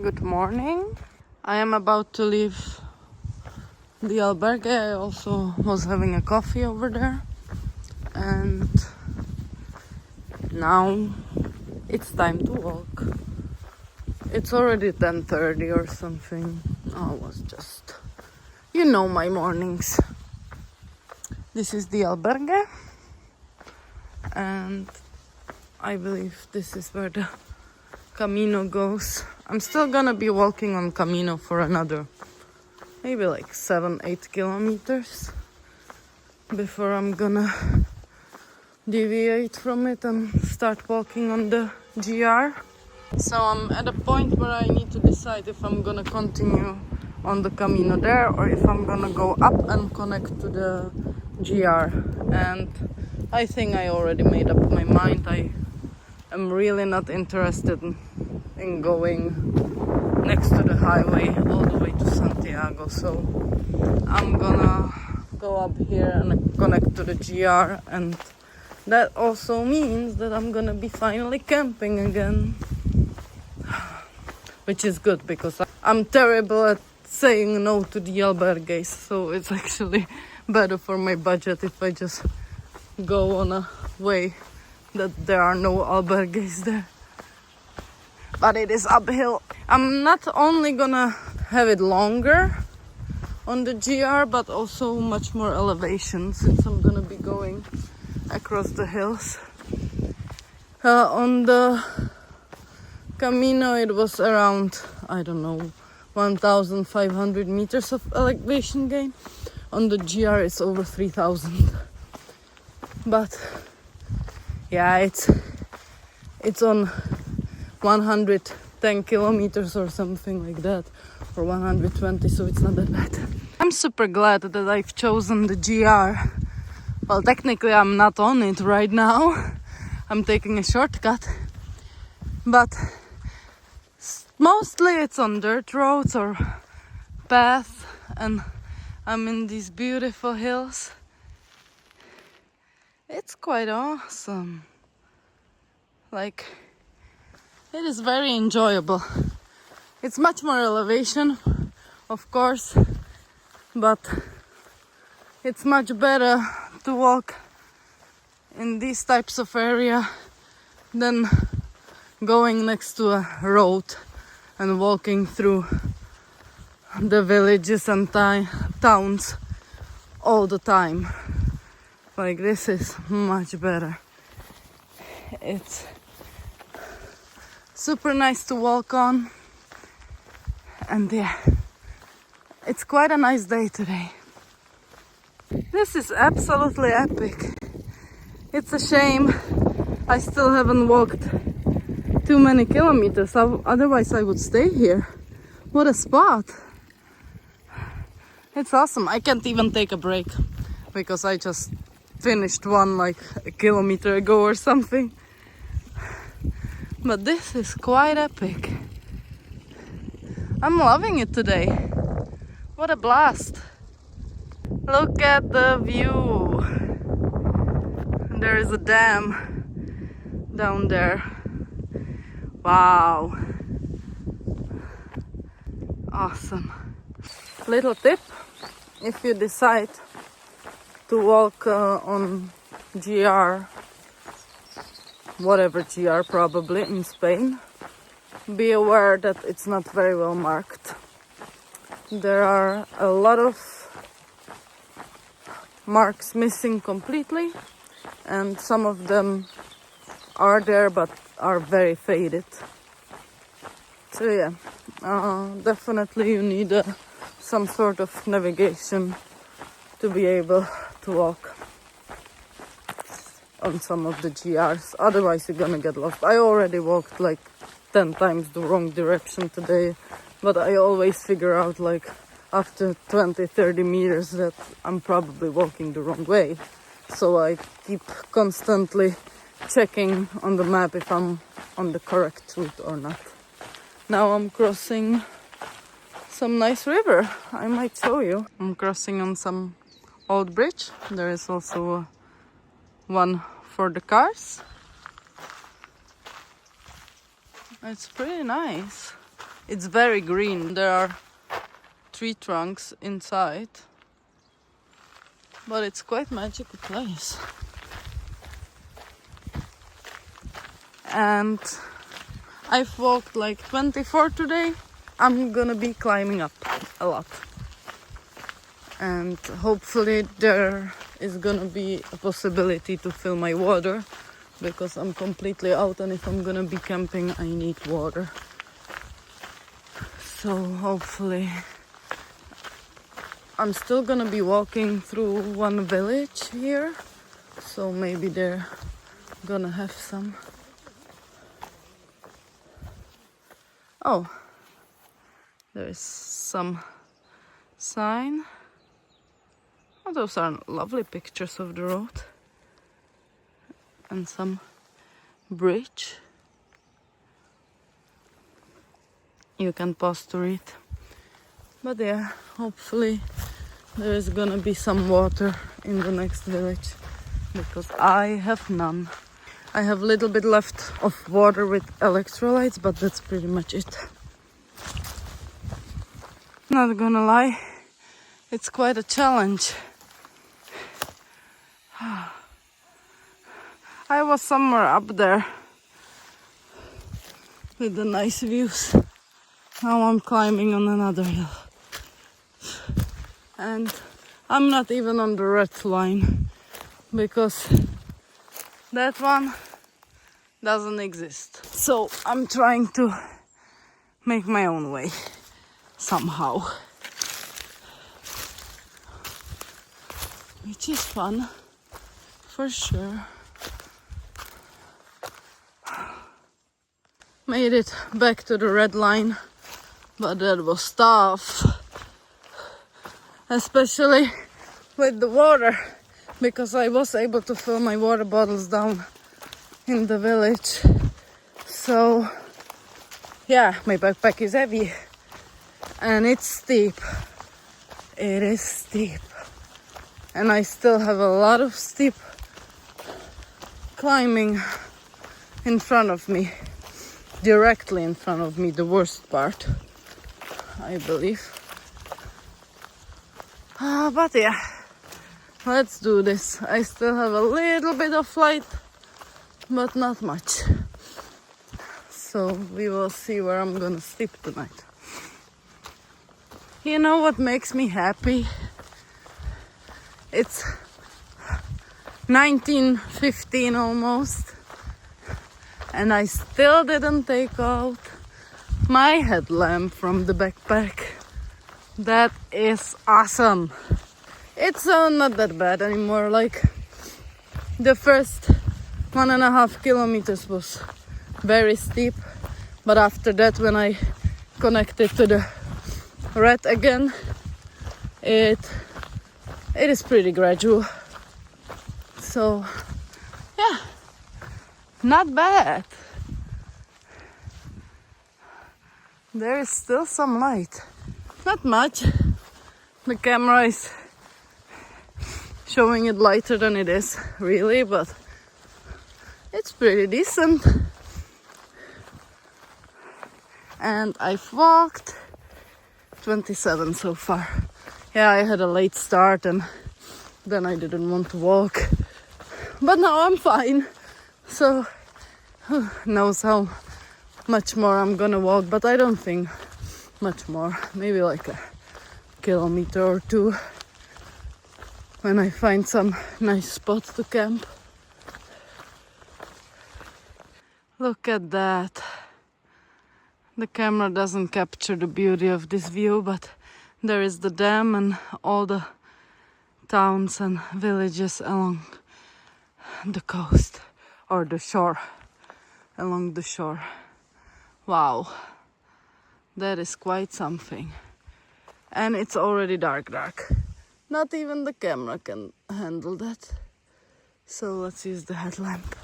Good morning. I am about to leave the albergue. I also was having a coffee over there. And now it's time to walk. It's already 10:30 or something. I was just, my mornings. This is the albergue. And I believe this is where the Camino goes. I'm still gonna be walking on Camino for another maybe like 7-8 kilometers before I'm gonna deviate from it and start walking on the GR. So I'm at a point where I need to decide if I'm gonna continue on the Camino there or if I'm gonna go up and connect to the GR. And I think I already made up my mind. I am really not interested in going next to the highway all the way to Santiago, so I'm gonna go up here and connect to the GR, and that also means that I'm gonna be finally camping again, which is good because I'm terrible at saying no to the albergues, so it's actually better for my budget if I just go on a way that there are no albergues there. But it is uphill. I'm not only gonna have it longer on the GR, but also much more elevation since I'm gonna be going across the hills. On the Camino it was around, 1,500 meters of elevation gain. On the GR it's over 3,000. But yeah, it's on 110 kilometers or something like that, or 120, so it's not that bad. I'm super glad that I've chosen the GR. Well, technically I'm not on it right now. I'm taking a shortcut, but mostly it's on dirt roads or paths, and I'm in these beautiful hills. It's quite awesome. It is very enjoyable. It's much more elevation, of course, but it's much better to walk in these types of area than going next to a road and walking through the villages and towns all the time. This is much better. It's super nice to walk on, and yeah, it's quite a nice day today. This is absolutely epic. It's a shame I still haven't walked too many kilometers, otherwise I would stay here. What a spot. It's awesome. I can't even take a break because I just finished one like a kilometer ago or something. But this is quite epic. I'm loving it today. What a blast. Look at the view. There is a dam down there. Wow. Awesome. Little tip, if you decide to walk on GR, whatever GR, probably in Spain, be aware that it's not very well marked. There are a lot of marks missing completely, and some of them are there but are very faded. So yeah, definitely you need some sort of navigation to be able to walk on some of the GRs, otherwise you're gonna get lost. I already walked like 10 times the wrong direction today, but I always figure out after 20-30 meters that I'm probably walking the wrong way, so I keep constantly checking on the map if I'm on the correct route or not. Now I'm crossing some nice river. I might show you. I'm crossing on some old bridge. There is also one for the cars. It's pretty nice. It's very green. There are tree trunks inside, but it's quite magical place. And I've walked like 24 today. I'm gonna be climbing up a lot. And hopefully there is gonna be a possibility to fill my water, because I'm completely out, and if I'm gonna be camping I need water. So hopefully I'm still gonna be walking through one village here, so maybe they're gonna have some. Oh, there's some sign. Oh, those are lovely pictures of the road. And some bridge. You can pause to read. But yeah, hopefully there is gonna be some water in the next village, because I have none. I have a little bit left of water with electrolytes, but that's pretty much it. Not gonna lie, it's quite a challenge. I was somewhere up there with the nice views. Now I'm climbing on another hill. And I'm not even on the red line, because that one doesn't exist. So I'm trying to make my own way somehow, which is fun for sure. Made it back to the red line, but that was tough, especially with the water, because I was able to fill my water bottles down in the village. So yeah, my backpack is heavy and it's steep. It is steep, and I still have a lot of steep climbing in front of me, directly in front of me, the worst part, I believe. But yeah, let's do this. I still have a little bit of light, but not much. So we will see where I'm gonna sleep tonight. You know what makes me happy? It's 19:15 almost, and I still didn't take out my headlamp from the backpack. That is awesome. It's not that bad anymore. Like, the first 1.5 kilometers was very steep, but after that, when I connected to the red again, it is pretty gradual. So yeah, not bad. There is still some light. Not much. The camera is showing it lighter than it is, really, but it's pretty decent. And I've walked 27 so far. Yeah, I had a late start and then I didn't want to walk. But now I'm fine. So who knows how much more I'm gonna walk, but I don't think much more. Maybe like a kilometer or two when I find some nice spot to camp. Look at that. The camera doesn't capture the beauty of this view, but there is the dam and all the towns and villages along the coast, or the shore, along the shore. Wow, that is quite something. And it's already dark. Not even the camera can handle that. So let's use the headlamp.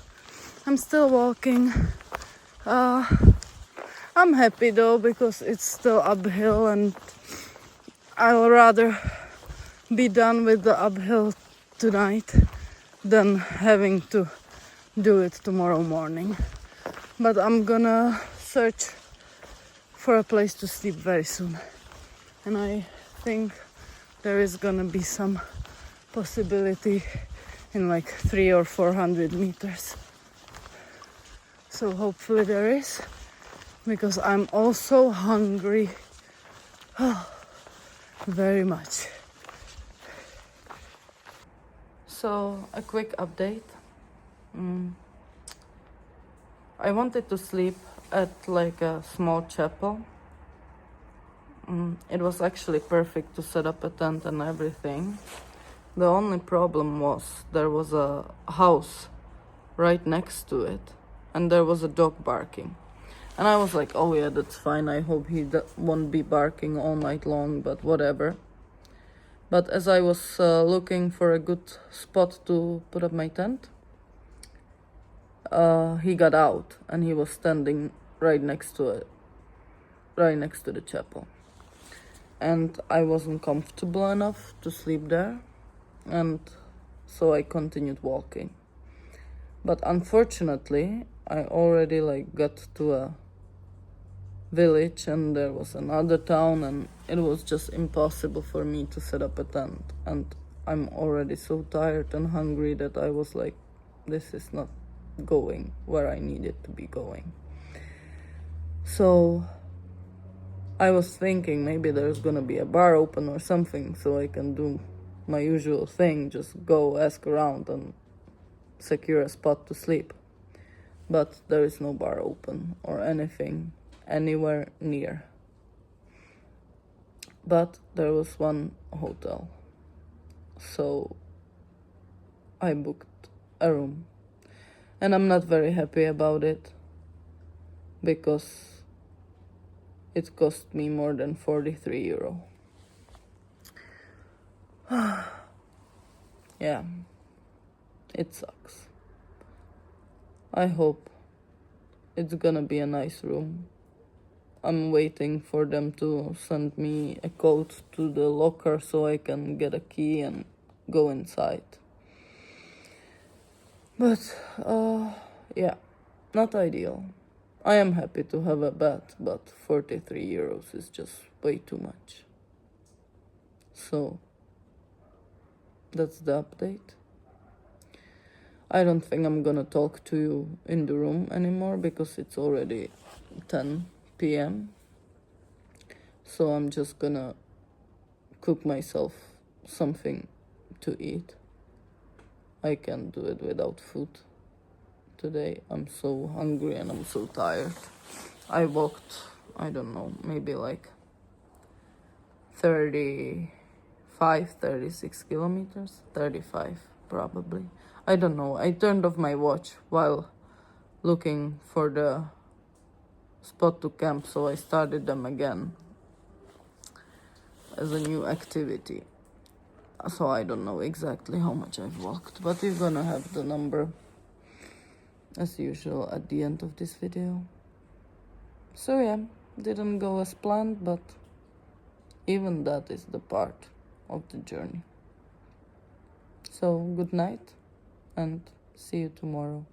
I'm still walking. I'm happy though, because it's still uphill, and I'll rather be done with the uphill tonight than having to do it tomorrow morning. But I'm gonna search for a place to sleep very soon. And I think there is gonna be some possibility in like 300 or 400 meters. So hopefully there is, because I'm also hungry. Very much. So a quick update. I wanted to sleep at like a small chapel. It was actually perfect to set up a tent and everything. The only problem was there was a house right next to it and there was a dog barking. And I was like, oh yeah, that's fine. I hope he won't be barking all night long, but whatever. But as I was looking for a good spot to put up my tent, he got out and he was standing right next to the chapel. And I wasn't comfortable enough to sleep there, and so I continued walking. But unfortunately, I already like got to a village and there was another town, and it was just impossible for me to set up a tent. And I'm already so tired and hungry that I was like, this is not going where I need it to be going. So I was thinking maybe there's gonna be a bar open or something so I can do my usual thing, just go ask around and secure a spot to sleep. But there is no bar open or anything anywhere near. But there was one hotel. So I booked a room. And I'm not very happy about it because it cost me more than 43 euro. Yeah, it sucks. I hope it's gonna be a nice room. I'm waiting for them to send me a code to the locker so I can get a key and go inside. But, yeah, not ideal. I am happy to have a bed, but 43 euros is just way too much. So, that's the update. I don't think I'm gonna talk to you in the room anymore because it's already 10 p.m. So I'm just gonna cook myself something to eat. I can't do it without food today. I'm so hungry and I'm so tired. I walked, I don't know, maybe like 36 kilometers, 35 probably. I don't know. I turned off my watch while looking for the spot to camp, so I started them again as a new activity. So I don't know exactly how much I've walked, but you're gonna have the number as usual at the end of this video. So yeah, didn't go as planned, but even that is the part of the journey. So good night and see you tomorrow.